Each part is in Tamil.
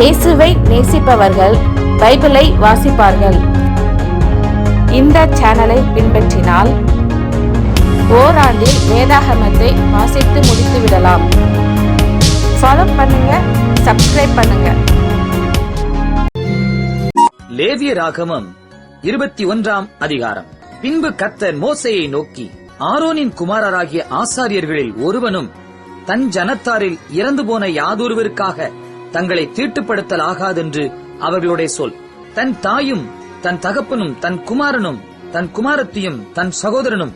இயேசுவை நேசிப்பவர்கள் பைபிளை வாசிப்பார்கள். இந்த சேனலை பின்பற்றினால் ஓராண்டில் வேதாகமத்தை வாசித்து முடித்து விடலாம். ஃபாலோ பண்ணுங்க, சப்ஸ்கிரைப் பண்ணுங்க. லேவியராகமம் 21ஆம் அதிகாரம். பின்பு கர்த்தர் மோசேயை நோக்கி, ஆரோனின் குமாரராகிய ஆசாரியர்களில் ஒருவனும் தன் ஜனத்தாரில் இறந்து போன யாதொருவருக்காக தங்களை தீட்டுப்படுத்தலாகாதென்று அவர்களுடைய சொல். தன் தாயும் தன் தகப்பனும் தன் குமாரனும் தன் குமாரத்தியும் தன் சகோதரனும்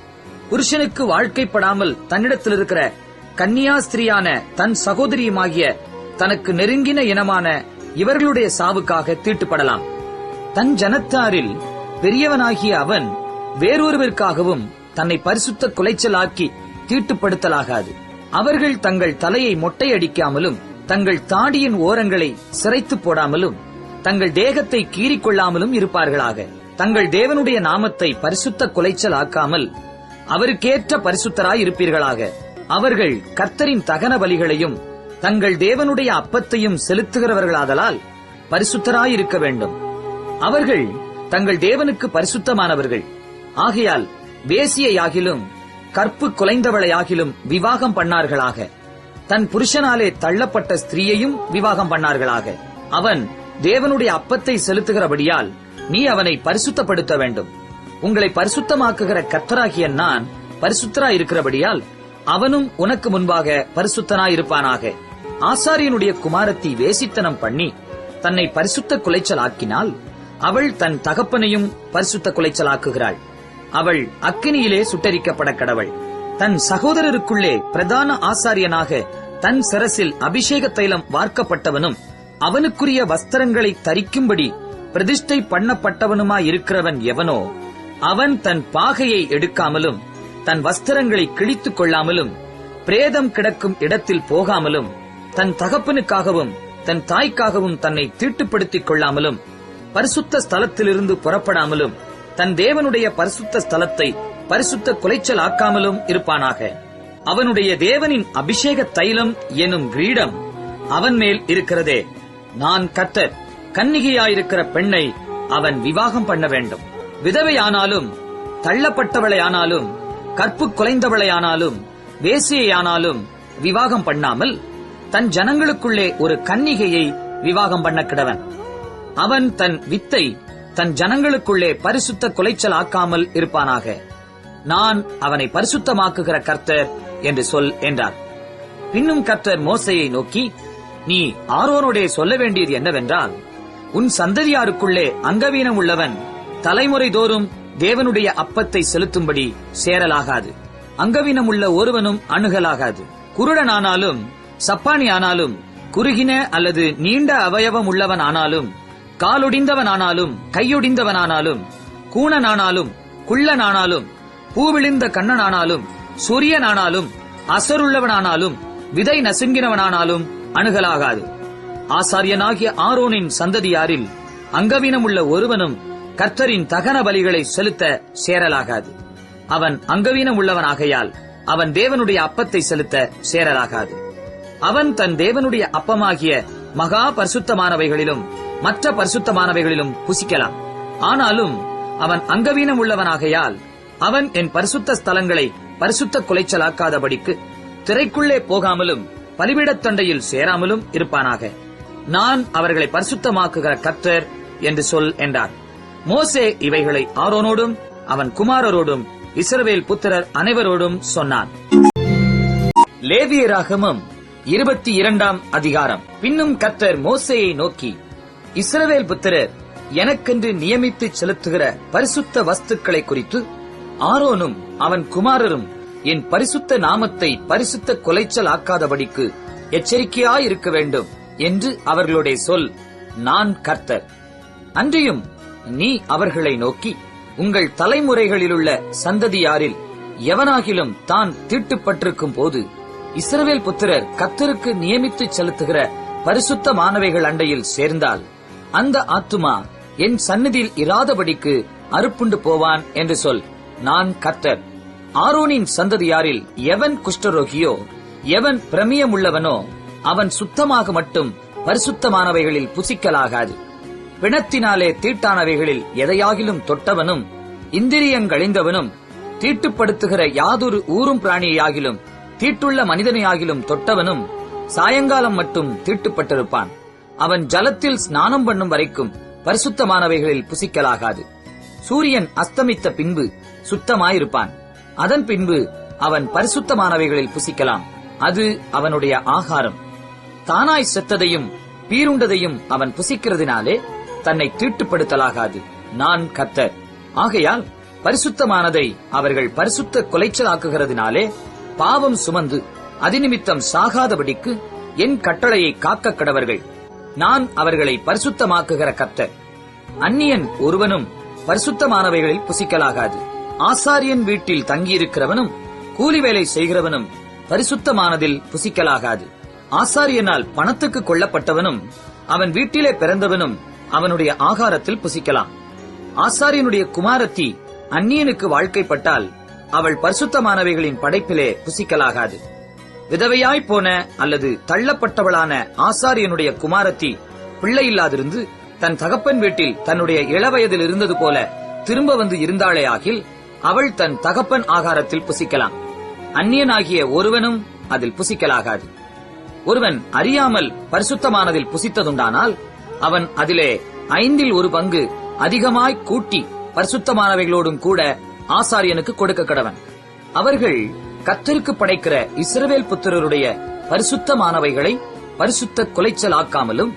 புருஷனுக்கு வாழ்க்கைப்படாமல் தன்னிடத்தில் இருக்கிற கன்னியாஸ்திரியான தன் சகோதரியுமாகிய தனக்கு நெருங்கின இனமான இவர்களுடைய சாவுக்காக தீட்டுப்படலாம். தன் ஜனத்தாரில் பெரியவனாகிய அவன் வேறொருவருக்காகவும் தன்னை பரிசுத்த குலைச்சலாக்கி தீட்டுப்படுத்தலாகாது. அவர்கள் தங்கள் தலையை மொட்டையடிக்காமலும் தங்கள் தாடியின் ஓரங்களை சிரைத்து போடாமலும் தங்கள் தேகத்தை கீறிக்கொள்ளாமலும் இருப்பார்களாக. தங்கள் தேவனுடைய நாமத்தை பரிசுத்த குலைச்சல் ஆக்காமல் அவருக்கேற்ற பரிசுத்தராய் இருப்பீர்களாக. அவர்கள் கர்த்தரின் தகன பலிகளையும் தங்கள் தேவனுடைய அப்பத்தையும் செலுத்துகிறவர்களாதலால் பரிசுத்தராயிருக்க வேண்டும். அவர்கள் தங்கள் தேவனுக்கு பரிசுத்தமானவர்கள். ஆகையால் வேசியையாகிலும் கற்பு குலைந்தவளையாகிலும் விவாகம் பண்ணார்களாக. தன் புருஷனாலே தள்ளப்பட்ட ஸ்திரீயையும் விவாகம் பண்ணார்களாக. அவன் தேவனுடைய அப்பத்தை செலுத்துகிறபடியால் நீ அவனை பரிசுத்தப்படுத்த வேண்டும். உங்களை பரிசுத்தமாக்குகிற கர்த்தராகிய நான் பரிசுத்தராயிருக்கிறபடியால் அவனும் உனக்கு முன்பாக பரிசுத்தனாயிருப்பானாக. ஆசாரியனுடைய குமாரத்தி வேசித்தனம் பண்ணி தன்னை பரிசுத்த குலைச்சலாக்கினால் அவள் தன் தகப்பனையும் பரிசுத்த குலைச்சலாக்குகிறாள். அவள் அக்கினியிலே சுட்டரிக்கப்பட கடவள். தன் சகோதரருக்குள்ளே பிரதான ஆசாரியனாக தன் சிரசில் அபிஷேக தைலம் வார்க்கப்பட்டவனும் அவனுக்குரிய வஸ்திரங்களை தரிக்கும்படி பிரதிஷ்டை பண்ணப்பட்டவனுமாயிருக்கிறவன் எவனோ அவன் தன் பாகையை எடுக்காமலும் தன் வஸ்திரங்களை கிழித்துக் கொள்ளாமலும் பிரேதம் கிடக்கும் இடத்தில் போகாமலும் தன் தகப்பனுக்காகவும் தன் தாய்க்காகவும் தன்னை தீட்டுப்படுத்திக் கொள்ளாமலும் பரிசுத்த ஸ்தலத்திலிருந்து புறப்படாமலும் தன் தேவனுடைய பரிசுத்த ஸ்தலத்தை பரிசுத்த குலைச்சல் ஆக்காமலும் இருப்பானாக. அவனுடைய தேவனின் அபிஷேக தைலம் எனும் கிரீடம் அவன் மேல் இருக்கிறதே. நான் கர்த்தர். கன்னிகையாயிருக்கிற பெண்ணை அவன் விவாகம் பண்ண வேண்டும். விதவையானாலும் தள்ளப்பட்டவளையானாலும் கற்பு குலைந்தவளையானாலும் வேசியையானாலும் விவாகம் பண்ணாமல் தன் ஜனங்களுக்குள்ளே ஒரு கன்னிகையை விவாகம் பண்ண கிடவன். அவன் தன் வித்தை தன் ஜனங்களுக்குள்ளே பரிசுத்த குலைச்சல் ஆக்காமல் இருப்பானாக. நான் அவனை பரிசுத்தமாக்குகிற கர்த்தர் என்று சொல் என்றார். பின்னும் கர்த்தர் மோசேயை நோக்கி, நீ ஆரோனோடே சொல்ல வேண்டியது என்னவென்றால், உன் சந்ததியாருக்குள்ளே அங்கவீனம் உள்ளவன் தலைமுறை தோறும் தேவனுடைய அப்பத்தை செலுத்தும்படி சேரலாகாது. அங்கவீனம் உள்ள ஒருவனும் அணுகலாகாது. குருடனானாலும் சப்பானியானாலும் குறுகின அல்லது நீண்ட அவயவம் உள்ளவன் ஆனாலும் காலொடிந்தவனானாலும் கையொடிந்தவனானாலும் கூணனானாலும் குள்ளனானாலும் பூவிழிந்த கண்ணனானாலும் சூரியனானாலும் அசருள்ளவனானாலும் விதை நசுங்கினவனானாலும் அணுகலாகாது. ஆசாரியனாகிய ஆரோனின் சந்ததியாரில் அங்கவீனமுள்ள ஒருவனும் கர்த்தரின் தகன பலிகளை செலுத்த சேரலாகாது. அவன் அங்கவீனம் உள்ளவனாகையால் அவன் தேவனுடைய அப்பத்தை செலுத்த சேரலாகாது. அவன் தன் தேவனுடைய அப்பமாகிய மகா பரிசுத்தமானவைகளிலும் மற்ற பரிசுத்தமானவைகளிலும் புசிக்கலாம். ஆனாலும் அவன் அங்கவீனம் உள்ளவனாகையால் அவன் என் பரிசுத்த ஸ்தலங்களை பரிசுத்த குலைச்சலாக்காதபடிக்கு திரைக்குள்ளே போகாமலும் பலிபீடத்தண்டையில் சேராமலும் இருப்பானாக. நான் அவர்களை பரிசுத்தமாக்குகிற கர்த்தர் என்று சொல் என்றார். மோசே இவைகளை ஆரோனோடும் அவன் குமாரரோடும் இஸ்ரவேல் புத்திரர் அனைவரோடும் சொன்னான். லேவியராகமம் 22ஆம் அதிகாரம். பின்னும் கர்த்தர் மோசேயை நோக்கி, இஸ்ரவேல் புத்திரர் எனக்கென்று நியமித்து செலுத்துகிற பரிசுத்த வஸ்துக்களை குறித்து ஆரோனும் அவன் குமாரரும் என் பரிசுத்த நாமத்தை பரிசுத்த குலைச்சல் ஆக்காதபடிக்கு எச்சரிக்கையாயிருக்க வேண்டும் என்று அவர்களுடைய சொல். நான் கர்த்தர். அன்றியும் நீ அவர்களை நோக்கி, உங்கள் தலைமுறைகளிலுள்ள சந்ததியாரில் எவனாகிலும் தான் தீட்டுப்பட்டிருக்கும் போது இஸ்ரவேல் புத்திரர் கர்த்தருக்கு நியமித்து செலுத்துகிற பரிசுத்தமானவைகள் அண்டையில் சேர்ந்தால் அந்த ஆத்துமா என் சந்நிதியில் இராதபடிக்கு அறுப்புண்டு போவான் என்று சொல். நான் கர்த்தர். ஆரோனின் சந்ததியாரில் எவன் குஷ்டரோகியோ எவன் பிரமியமுள்ளவனோ அவன் சுத்தமாக மட்டும் பரிசுத்தமானவைகளில் புசிக்கலாகாது. பிணத்தினாலே தீட்டானவைகளில் எதையாகிலும் தொட்டவனும் இந்திரியங்கழிந்தவனும் தீட்டுப்படுத்துகிற யாதொரு ஊரும் பிராணியாகிலும் தீட்டுள்ள மனிதனையாகிலும் தொட்டவனும் சாயங்காலம் மட்டும் தீட்டுப்பட்டிருப்பான். அவன் ஜலத்தில் ஸ்நானம் பண்ணும் வரைக்கும் பரிசுத்தமானவைகளில் புசிக்கலாகாது. சூரியன் அஸ்தமித்த பின்பு சுத்தமாயிருப்பான். அதன் பின்பு அவன் பரிசுத்தமானவைகளில் புசிக்கலாம். அது அவனுடைய ஆகாரம். தானாய் செத்ததையும் பீருண்டதையும் அவன் புசிக்கிறதினாலே தன்னை தீட்டுப்படுத்தலாகாது. நான் கர்த்தர். ஆகையால் பரிசுத்தமானதை அவர்கள் பரிசுத்த குலைச்சலாக்குகிறதினாலே பாவம் சுமந்து அதிநிமித்தம் சாகாதபடிக்கு என் கட்டளையை காக்க கடவர்கள். நான் அவர்களை பரிசுத்தமாக்குகிற கர்த்தர். அந்நியன் ஒருவனும் பரிசுத்தமானவைகளில் புசிக்கலாகாது. ஆசாரியன் வீட்டில் தங்கியிருக்கிறவனும் கூலி வேலை செய்கிறவனும் பரிசுத்தமானதில் புசிக்கலாகாது. ஆசாரியனால் பணத்துக்கு கொள்ளப்பட்டவனும் அவன் வீட்டிலே பிறந்தவனும் அவனுடைய ஆகாரத்தில் புசிக்கலாம். ஆசாரியனுடைய குமாரத்தி அந்நியனுக்கு வாழ்க்கைப்பட்டால் அவள் பரிசுத்தமானவைகளின் படைப்பிலே புசிக்கலாகாது. விதவையாய் போன அல்லது தள்ளப்பட்டவளான ஆசாரியனுடைய குமாரத்தி பிள்ளை இல்லாதிருந்து தன் தகப்பன் வீட்டில் தன்னுடைய இளவயதில் இருந்தது போல திரும்ப வந்து இருந்தாளே ஆகில் அவள் தன் தகப்பன் ஆகாரத்தில் புசிக்கலாம். அந்நியனாகிய ஒருவனும் அதில் புசிக்கலாகாது. ஒருவன் அறியாமல் பரிசுத்தமானதில் புசித்ததுண்டானால் அவன் அதிலே 1/5 அதிகமாய் கூட்டி பரிசுத்தமானவைகளோடும் கூட ஆசாரியனுக்கு கொடுக்க கடவன். அவர்கள் கர்த்தருக்கு படைக்கிற இஸ்ரவேல் புத்திரருடைய பரிசுத்தமானவைகளை பரிசுத்த குலைச்சலாக்காமலும்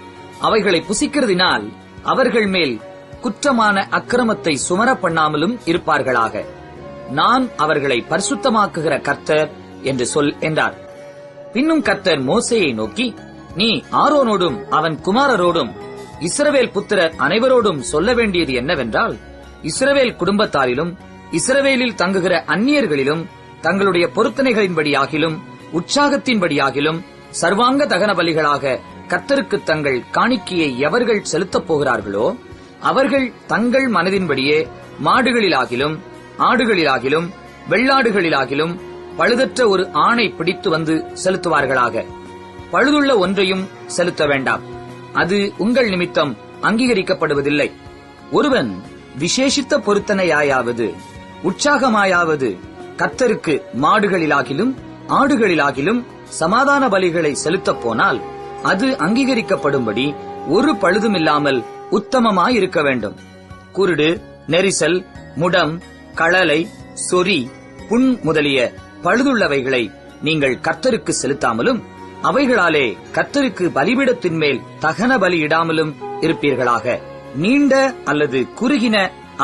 அவைகளை புசிக்கிறதினால் அவர்கள் மேல் குற்றமான அக்கிரமத்தை சுமர பண்ணாமலும் இருப்பார்களாக. நான் அவர்களை பரிசுத்தமாக்குகிற கர்த்தர் என்று சொல் என்றார். பின்னும் கர்த்தர் மோசேயை நோக்கி, நீ ஆரோனோடும் அவன் குமாரரோடும் இஸ்ரவேல் புத்திரர் அனைவரோடும் சொல்ல வேண்டியது என்னவென்றால், இஸ்ரவேல் குடும்பத்தாரிலும் இஸ்ரவேலில் தங்குகிற அந்நியர்களிலும் தங்களுடைய பொருத்தனைகளின்படியாகிலும் உற்சாகத்தின்படியாகிலும் சர்வாங்க தகன பலிகளாக கர்த்தருக்கு தங்கள் காணிக்கையை எவர்கள் செலுத்தப் போகிறார்களோ அவர்கள் தங்கள் மனதின்படியே மாடுகளிலாகிலும் ஆடுகளிலாகிலும் வெள்ளாடுகளிலாகிலும் பழுதற்ற ஒரு ஆணை பிடித்து வந்து செலுத்துவார்களாக. பழுதுள்ள ஒன்றையும் செலுத்த வேண்டாம். அது உங்கள் நிமித்தம் அங்கீகரிக்கப்படுவதில்லை. ஒருவன் விசேஷித்த பொருத்தனையாயாவது உற்சாகமாயாவது கர்த்தருக்கு மாடுகளிலாகிலும் ஆடுகளிலாகிலும் சமாதான பலிகளை செலுத்தப் போனால் அது அங்கீகரிக்கப்படும்படி ஒரு பழுதுமில்லாமல் உத்தமமாயிருக்க வேண்டும். குருடு, நெரிசல், முடம், களலை, சொறி, புண் முதலிய பழுதுள்ளவைகளை நீங்கள் கர்த்தருக்கு செலுத்தாமலும் அவைகளாலே கர்த்தருக்கு பலிபீடத்தின் மேல் தகன பலியிடாமலும் இருப்பீர்களாக. நீண்ட அல்லது குறுகின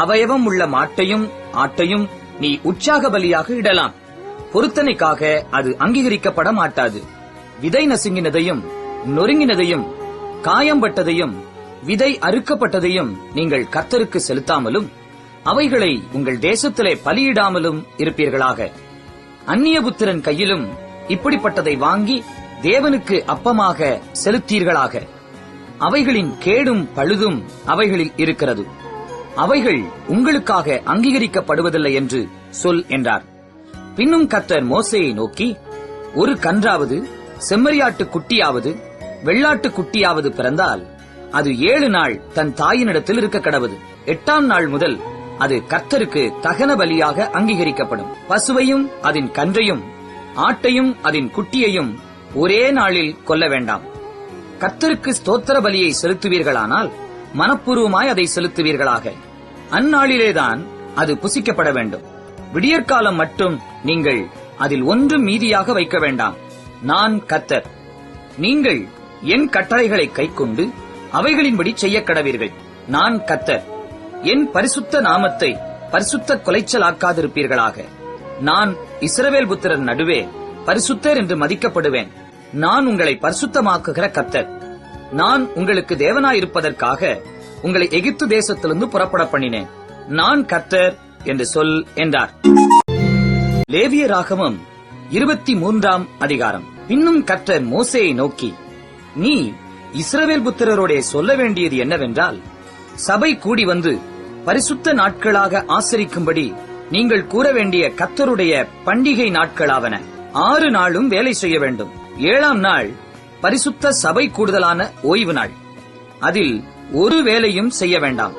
அவயவம் உள்ள மாட்டையும் ஆட்டையும் நீ உற்சாக பலியாக இடலாம். பொருத்தனைக்காக அது அங்கீகரிக்கப்பட மாட்டாது. விதை நசுங்கினதையும் நொறுங்கினதையும் காயம்பட்டதையும் விதை அறுக்கப்பட்டதையும் நீங்கள் கர்த்தருக்கு செலுத்தாமலும் அவைகளை உங்கள் தேசத்திலே பலியிடாமலும் இருப்பீர்களாக. அந்நியபுத்திரன் கையிலும் இப்படிப்பட்டதை வாங்கி தேவனுக்கு அப்பமாக செலுத்தீர்களாக. அவைகளின் கேடும் பழுதும் அவைகளில் இருக்கிறது. அவைகள் உங்களுக்காக அங்கீகரிக்கப்படுவதில்லை என்று சொல் என்றார். பின்னும் கர்த்தர் மோசேயை நோக்கி, ஒரு கன்றாவது செம்மறியாட்டு குட்டியாவது வெள்ளாட்டு குட்டியாவது பிறந்தால் அது 7 நாள் தன் தாயினிடத்தில் இருக்க கடவது. 8ஆம் நாள் முதல் அது கர்த்தருக்கு தகன பலியாக அங்கீகரிக்கப்படும். பசுவையும் அதன் கன்றையும் ஆட்டையும் அதன் குட்டியையும் ஒரே நாளில் கொல்ல வேண்டாம். கர்த்தருக்கு ஸ்தோத்திர பலியை செலுத்துவீர்களானால் மனப்பூர்வமாய் அதை செலுத்துவீர்களாக. அந்நாளிலேதான் அது புசிக்கப்பட வேண்டும். விடியற்காலம் மட்டும் நீங்கள் அதில் ஒன்றும் மீதியாக வைக்க வேண்டாம். நான் கர்த்தர். நீங்கள் என் கட்டளைகளை கைக்கொண்டு அவைகளின்படி செய்ய கடவீர்கள். நான் கர்த்தர். என் பரிசுத்த நாமத்தை பரிசுத்த குலைச்சலாக்காதிருப்பீர்களாக. நான் இஸ்ரவேல் புத்திரர் நடுவே பரிசுத்தர் என்று மதிக்கப்படுவேன். நான் உங்களை பரிசுத்தமாக்குகிற கர்த்தர். நான் உங்களுக்கு தேவனாயிருப்பதற்காக உங்களை எகிப்து தேசத்திலிருந்து புறப்பட பண்ணினேன். நான் கர்த்தர் என்று சொல் என்றார். லேவியராகமம் 23ஆம் அதிகாரம். பின்னும் கர்த்தர் மோசேயை நோக்கி, நீ இஸ்ரவேல் புத்திரரோடே சொல்ல வேண்டியது என்னவென்றால், சபை கூடி வந்து பரிசுத்த நாட்களாக ஆசரிக்கும்படி நீங்கள் கூற வேண்டிய கர்த்தருடைய பண்டிகை நாட்களாவன. 6 நாளும் வேலை செய்ய வேண்டும். 7ஆம் நாள் பரிசுத்த சபை கூடுதலான ஓய்வு நாள். அதில் ஒரு வேலையும் செய்ய வேண்டாம்.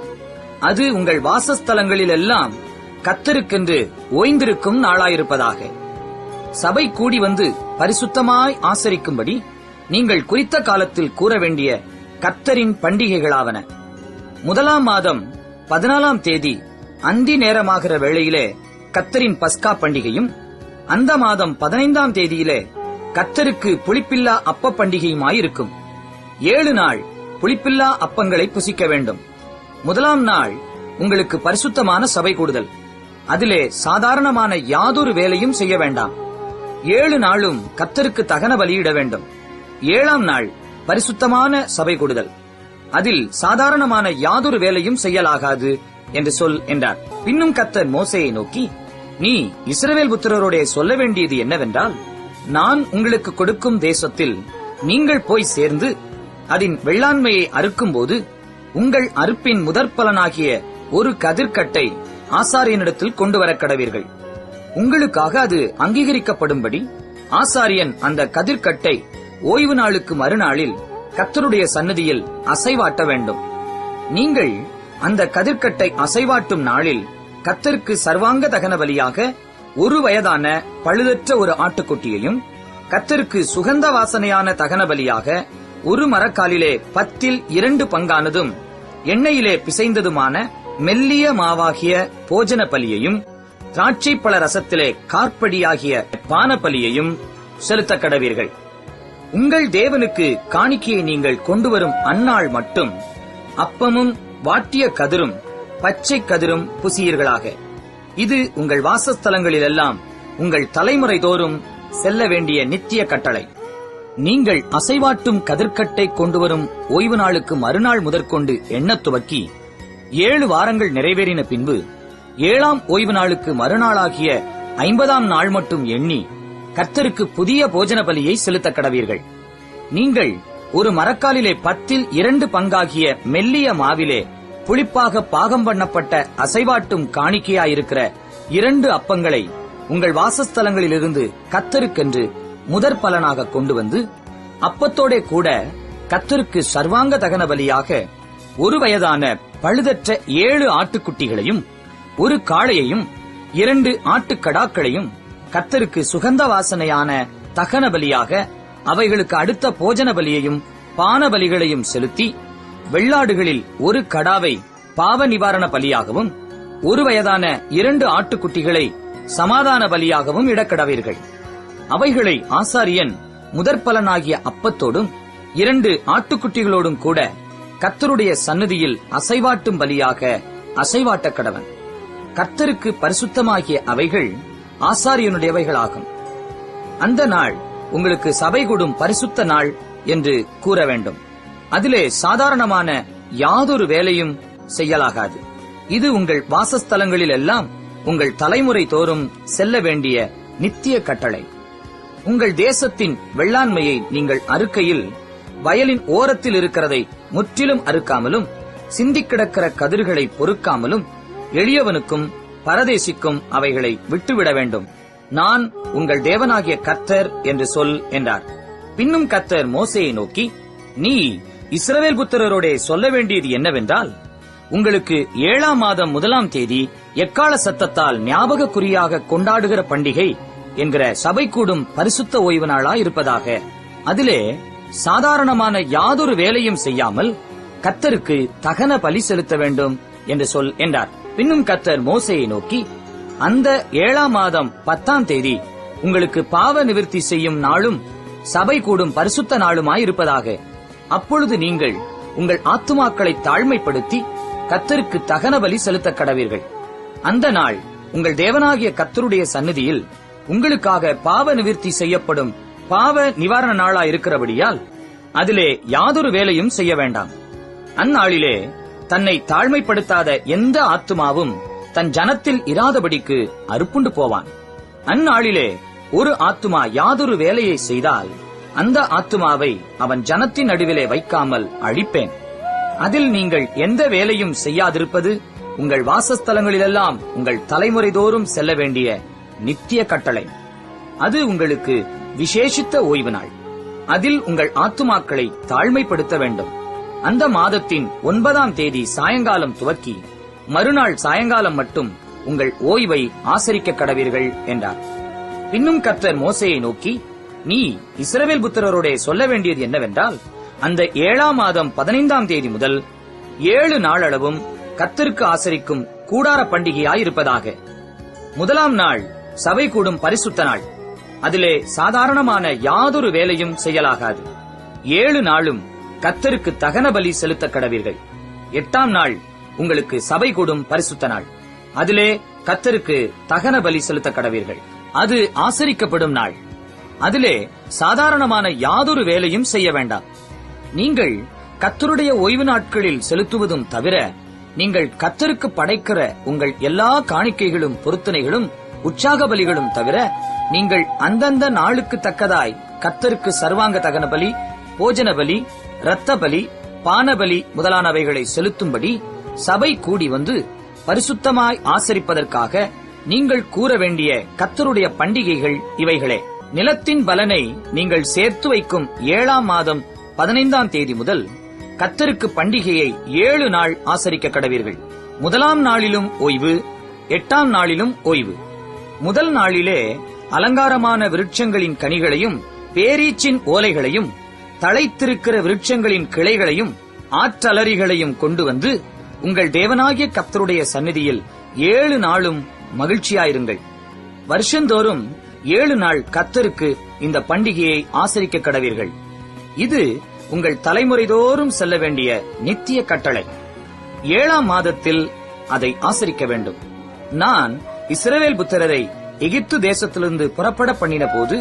அது உங்கள் வாசஸ்தலங்களில் எல்லாம் கர்த்தருக்கென்று ஓய்ந்திருக்கும் நாளாயிருப்பதாக. சபை கூடி வந்து பரிசுத்தமாய் ஆசரிக்கும்படி நீங்கள் குறித்த காலத்தில் கூற வேண்டிய கர்த்தரின் பண்டிகைகளாவன. 1ஆம் மாதம் 14ஆம் தேதி அந்தி நேரமாகிற வேளையிலே கர்த்தரின் பஸ்கா பண்டிகையும், அந்த மாதம் 15ஆம் தேதியிலே கர்த்தருக்கு புளிப்பில்லா அப்ப பண்டிகையுமாயிருக்கும். 7 நாள் புளிப்பில்லா அப்பங்களை புசிக்க வேண்டும். 1ஆம் நாள் உங்களுக்கு பரிசுத்தமான சபை கூடுதல். அதிலே சாதாரணமான யாதொரு வேலையும் செய்ய வேண்டாம். 7 நாளும் கர்த்தருக்கு தகன பலியிட வேண்டும். 7ஆம் நாள் பரிசுத்தமான சபை கூடுதல். அதில் சாதாரணமான யாதொரு வேலையும் செய்யலாகாது என்று சொல் என்றார். பின்னும் கர்த்தர் மோசேயை நோக்கி, நீ இஸ்ரவேல் புத்திரரோடே சொல்ல வேண்டியது என்னவென்றால், நான் உங்களுக்கு கொடுக்கும் தேசத்தில் நீங்கள் போய் சேர்ந்து அதன் வெள்ளாண்மையை அறுக்கும்போது உங்கள் அறுப்பின் முதற்பலனாகிய ஒரு கதிர்க்கட்டை ஆசாரியனிடத்தில் கொண்டு வர கடவீர்கள். உங்களுக்காக அது அங்கீகரிக்கப்படும்படி ஆசாரியன் அந்த கதிர்க்கட்டை ஓய்வு நாளுக்கு மறுநாளில் கர்த்தருடைய சந்நிதியில் அசைவாட்ட வேண்டும். நீங்கள் அந்த கதிர்க்கட்டை அசைவாட்டும் நாளில் கர்த்தருக்கு சர்வாங்க தகன பலியாக 1 வயதான பழுதற்ற ஒரு ஆட்டுக்குட்டியையும், கர்த்தருக்கு சுகந்த வாசனையான தகன பலியாக 1 மரக்காலிலே 10 பங்கானதும் எண்ணெயிலே பிசைந்ததுமான மெல்லிய மாவாகிய போஜன பலியையும், திராட்சை பழ ரசத்திலே கார்படியாகிய பான பலியையும் செலுத்த கடவீர்கள். உங்கள் தேவனுக்கு காணிக்கையை நீங்கள் கொண்டு வரும் அந்நாள் மட்டும் அப்பமும் வாட்டிய கதிரும் பச்சை கதிரும் புசியீர்களாக. இது உங்கள் வாசஸ்தலங்களிலெல்லாம் உங்கள் தலைமுறை தோறும் செல்ல வேண்டிய நித்திய கட்டளை. நீங்கள் அசைவாட்டும் கதிர்க்கட்டை கொண்டு வரும் ஓய்வு நாளுக்கு மறுநாள் முதற்கொண்டு எண்ணத் துவக்கி 7 வாரங்கள் நிறைவேறின பின்பு 7ஆம் ஓய்வு நாளுக்கு மறுநாளாகிய 50ஆம் நாள் மட்டும் எண்ணி கர்த்தருக்கு புதிய போஜன பலியை செலுத்த கடவீர்கள். நீங்கள் ஒரு மரக்காலிலே 10 பங்காகிய மெல்லிய மாவிலே புளிப்பாக பாகம் பண்ணப்பட்ட அசைவாட்டும் காணிக்கையாயிருக்கிற 2 அப்பங்களை உங்கள் வாசஸ்தலங்களிலிருந்து கர்த்தருக்கென்று முதற் பலனாக கொண்டு வந்து, அப்பத்தோடே கூட கர்த்தருக்கு சர்வாங்க தகன பலியாக 1 வயதான பழுதற்ற 7 ஆட்டுக்குட்டிகளையும் 1 காளையையும் 2 ஆட்டுக்கடாக்களையும் கர்த்தருக்கு சுகந்த வாசனையான தகன பலியாக அவைகளுக்கு அடுத்த போஜன பலியையும் பான பலிகளையும் செலுத்தி, வெள்ளாடுகளில் 1 கடாவை பாவ நிவாரண பலியாகவும் 1 வயதான 2 ஆட்டுக்குட்டிகளை சமாதான பலியாகவும் இடக்கடவீர்கள். அவைகளை ஆசாரியன் முதற்பலனாகிய அப்பத்தோடும் 2 ஆட்டுக்குட்டிகளோடும் கூட கர்த்தருடைய சந்நிதியில் அசைவாட்டும் பலியாக அசைவாட்ட கடவன். கர்த்தருக்கு பரிசுத்தமாகிய அவைகள் ஆசாரியனுடையவைகளாகும். அந்த நாள் உங்களுக்கு சபை கூடும் பரிசுத்த நாள் என்று கூற வேண்டும். அதிலே சாதாரணமான யாதொரு வேலையும் செய்யலாகாது. இது உங்கள் வாசஸ்தலங்களில் எல்லாம் உங்கள் தலைமுறை தோறும் செல்ல வேண்டிய நித்திய கட்டளை. உங்கள் தேசத்தின் வெள்ளாண்மையை நீங்கள் அறுக்கையில் வயலின் ஓரத்தில் இருக்கிறதை முற்றிலும் அறுக்காமலும், சிந்திக் கிடக்கிற கதிர்களை பொறுக்காமலும், எளியவனுக்கும் பரதேசிக்கும் அவைகளை விட்டுவிட வேண்டும். நான் உங்கள் தேவனாகிய கர்த்தர் என்று சொல் என்றார். பின்னும் கர்த்தர் மோசேயை நோக்கி, நீ இஸ்ரவேல் புத்திரரோடே சொல்ல வேண்டியது என்னவென்றால், உங்களுக்கு 7ஆம் மாதம் 1ஆம் தேதி எக்கால சத்தத்தால் ஞாபக குறியாக கொண்டாடுகிற பண்டிகை என்கிற சபை கூடும் பரிசுத்த ஓய்வு நாளாயிருப்பதாக. அதிலே சாதாரணமான யாதொரு வேலையும் செய்யாமல் கர்த்தருக்கு தகன பலி செலுத்த வேண்டும் என்று சொல் என்றார். பின்னும் கர்த்தர் மோசேயை நோக்கி, அந்த 7ஆம் மாதம் 10ஆம் தேதி உங்களுக்கு பாவ நிவிர்த்தி செய்யும் நாளும் சபை கூடும் பரிசுத்த நாளுமாயிருப்பதாக. அப்பொழுது நீங்கள் உங்கள் ஆத்துமாக்களை தாழ்மைப்படுத்தி கர்த்தருக்கு தகன பலி செலுத்த கடவீர்கள். அந்த நாள் உங்கள் தேவனாகிய கர்த்தருடைய சந்நிதியில் உங்களுக்காக பாவ நிவிர்த்தி செய்யப்படும் பாவ நிவாரண நாளாயிருக்கிறபடியால் அதிலே யாதொரு வேலையும் செய்ய வேண்டாம். அந்நாளிலே தன்னை தாழ்மைப்படுத்தாத எந்த ஆத்துமாவும் தன் ஜனத்தில் இராதபடிக்கு அறுப்புண்டு போவான். அந்நாளிலே ஒரு ஆத்துமா யாதொரு வேலையை செய்தால் அந்த ஆத்துமாவை அவன் ஜனத்தின் நடுவிலே வைக்காமல் அழிப்பேன். அதில் நீங்கள் எந்த வேலையும் செய்யாதிருப்பது உங்கள் வாசஸ்தலங்களிலெல்லாம் உங்கள் தலைமுறை தோறும் செல்ல வேண்டிய நித்திய கட்டளை. அது உங்களுக்கு விசேஷித்த ஓய்வு நாள். அதில் உங்கள் ஆத்துமாக்களை தாழ்மைப்படுத்த வேண்டும். அந்த மாதத்தின் 9ஆம் தேதி சாயங்காலம் துவக்கி மறுநாள் சாயங்காலம் மட்டும் உங்கள் ஓய்வை ஆசரிக்க கடவீர்கள் என்றார். பின்னும் கர்த்தர் மோசேயை நோக்கி, நீ இஸ்ரவேல் புத்திரரோடே சொல்ல வேண்டியது என்னவென்றால், அந்த 7ஆம் மாதம் 15ஆம் தேதி முதல் 7 நாளளவும் கர்த்தருக்கு ஆசரிக்கும் கூடார பண்டிகையாயிருப்பதாக. 1ஆம் நாள் சபை கூடும் பரிசுத்த நாள். அதிலே சாதாரணமான யாதொரு வேலையும் செய்யலாகாது. 7 நாளும் கர்த்தருக்கு தகன பலி செலுத்த கடவீர்கள். 8ஆம் நாள் உங்களுக்கு சபை கூடும் பரிசுத்த நாள். அதிலே கர்த்தருக்கு தகன பலி செலுத்த கடவீர்கள். அது ஆசரிக்கப்படும் நாள். அதிலே சாதாரணமான யாதொரு வேலையும் செய்ய வேண்டாம். நீங்கள் கர்த்தருடைய ஓய்வு நாட்களில் செலுத்துவதும் தவிர, நீங்கள் கர்த்தருக்கு படைக்கிற உங்கள் எல்லா காணிக்கைகளும் பொருத்தனைகளும் உற்சாக பலிகளும் தவிர, நீங்கள் அந்தந்த நாளுக்கு தக்கதாய் கர்த்தருக்கு சர்வாங்க தகன பலி, போஜன பலி, இரத்த பலி, பானபலி முதலானவைகளை செலுத்தும்படி சபை கூடி வந்து பரிசுத்தமாய் ஆசரிப்பதற்காக நீங்கள் கூற வேண்டிய கர்த்தருடைய பண்டிகைகள் இவைகளே. நிலத்தின் பலனை நீங்கள் சேர்த்து வைக்கும் 7ஆம் மாதம் 15ஆம் தேதி முதல் கர்த்தருக்கு பண்டிகையை 7 நாள் ஆசரிக்க கடவீர்கள். 1ஆம் நாளிலும் ஓய்வு, 8ஆம் நாளிலும் ஓய்வு. 1 நாளிலே அலங்காரமான விருட்சங்களின் கனிகளையும் பேரீச்சின் ஓலைகளையும் தழைத்திருக்கிற விருட்சங்களின் கிளைகளையும் ஆற்றலரிகளையும் கொண்டு வந்து உங்கள் தேவனாகிய கர்த்தருடைய சந்நிதியில் 7 நாளும் மகிழ்ச்சியாயிருங்கள். வருஷந்தோறும் 7 நாள் கர்த்தருக்கு இந்த பண்டிகையை ஆசரிக்க கடவீர்கள். இது உங்கள் தலைமுறைதோறும் செல்ல வேண்டிய நித்திய கட்டளை. 7ஆம் மாதத்தில் அதை ஆசரிக்க வேண்டும். நான் இஸ்ரவேல் புத்திரரை எகிப்து தேசத்திலிருந்து புறப்பட பண்ணின போது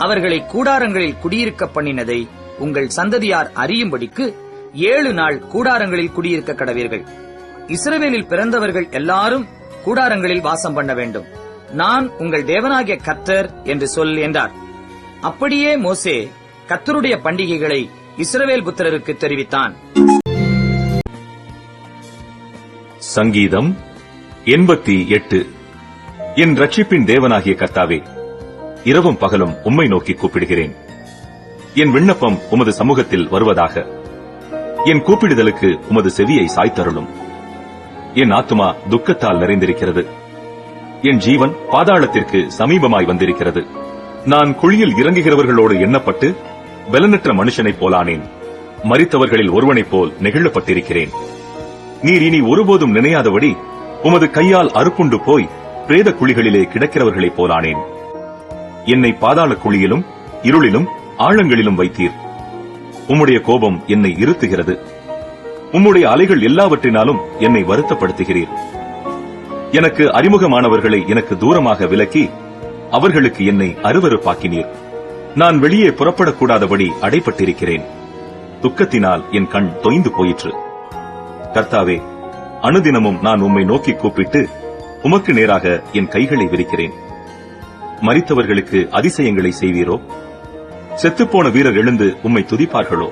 அவர்களை கூடாரங்களில் குடியிருக்க பண்ணினதை உங்கள் சந்ததியார் அறியும்படிக்கு 7 நாள் கூடாரங்களில் குடியிருக்க கடவீர்கள். இஸ்ரவேலில் பிறந்தவர்கள் எல்லாரும் கூடாரங்களில் வாசம் பண்ண வேண்டும். நான் உங்கள் தேவனாகிய கர்த்தர் என்று சொல் என்றார். அப்படியே மோசே கர்த்தருடைய பண்டிகைகளை இஸ்ரவேல் புத்திரருக்கு தெரிவித்தான். சங்கீதம் 88. என் ரட்சிப்பின் தேவனாகிய கர்த்தாவே, இரவும் பகலும் உம்மை நோக்கி கூப்பிடுகிறேன். என் விண்ணப்பம் உமது சமூகத்தில் வருவதாக. என் கூப்பிடுதலுக்கு உமது செவியை சாய்த்தருளும். என் ஆத்துமா துக்கத்தால் நிறைந்திருக்கிறது. என் ஜீவன் பாதாளத்திற்கு சமீபமாய் வந்திருக்கிறது. நான் குழியில் இறங்குகிறவர்களோடு எண்ணப்பட்டு பலனற்ற மனுஷனைப் போலானேன். மரித்தவர்களில் ஒருவனைப் போல் நெகிழப்பட்டிருக்கிறேன். நீர் இனி ஒருபோதும் நினையாதபடி உமது கையால் அறுப்புண்டு போய் பிரேத குழிகளிலே கிடக்கிறவர்களைப் போலானேன். என்னை பாதாள குழியிலும் இருளிலும் ஆழங்களிலும் வைத்தீர். உம்முடைய கோபம் என்னை இருத்துகிறது. உம்முடைய அலைகள் எல்லாவற்றினாலும் என்னை வருத்தப்படுத்துகிறீர். எனக்கு அறிமுகமானவர்களை எனக்கு தூரமாக விலக்கி அவர்களுக்கு என்னை அருவருப்பாக்கினீர். நான் வெளியே புறப்படக்கூடாதபடி அடைப்பட்டிருக்கிறேன். துக்கத்தினால் என் கண் தொய்ந்து போயிற்று. கர்த்தாவே, அனுதினமும் நான் உம்மை நோக்கி கூப்பிட்டு உமக்கு நேராக என் கைகளை விரிக்கிறேன். மரித்தவர்களுக்கு அதிசயங்களை செய்வீரோ? செத்துப்போன வீரர் எழுந்து உம்மை துதிப்பார்களோ?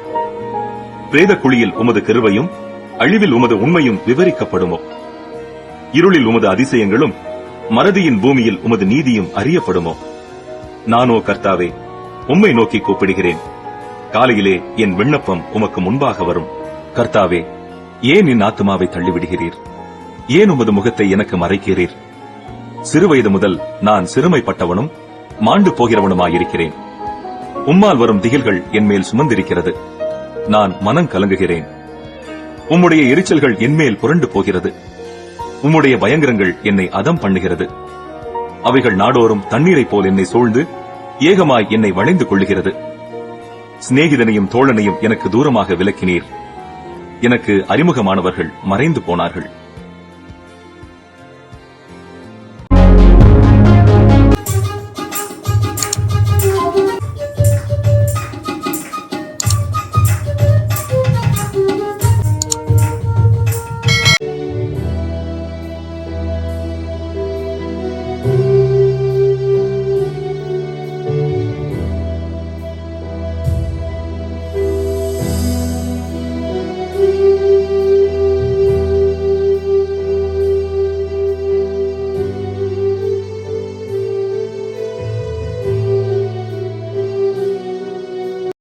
பிரேத குழியில் உமது கிருபையும் அழிவில் உமது உண்மையும் விவரிக்கப்படுமோ? இருளில் உமது அதிசயங்களும் மறதியின் பூமியில் உமது நீதியும் அறியப்படுமோ? நானோ கர்த்தாவே, உம்மை நோக்கி கூப்பிடுகிறேன். காலையிலே என் விண்ணப்பம் உமக்கு முன்பாக வரும். கர்த்தாவே, ஏன் என் ஆத்துமாவை தள்ளிவிடுகிறீர்? ஏன் உமது முகத்தை எனக்கு மறைக்கிறீர்? சிறுவயது முதல் நான் சிறுமைப்பட்டவனும் மாண்டு போகிறவனுமாயிருக்கிறேன். உம்மால் வரும் திகில்கள் என்மேல் சுமந்திருக்கிறது. நான் மனம் கலங்குகிறேன். உம்முடைய எரிச்சல்கள் என்மேல் புரண்டு போகிறது. உம்முடைய பயங்கரங்கள் என்னை அதம் பண்ணுகிறது. அவைகள் நாடோறும் தண்ணீரைப் போல் என்னை சூழ்ந்து ஏகமாய் என்னை வளைந்து கொள்ளுகிறது. சிநேகிதனையும் தோழனையும் எனக்கு தூரமாக விலக்கினீர். எனக்கு அறிமுகமானவர்கள் மறைந்து போனார்கள்.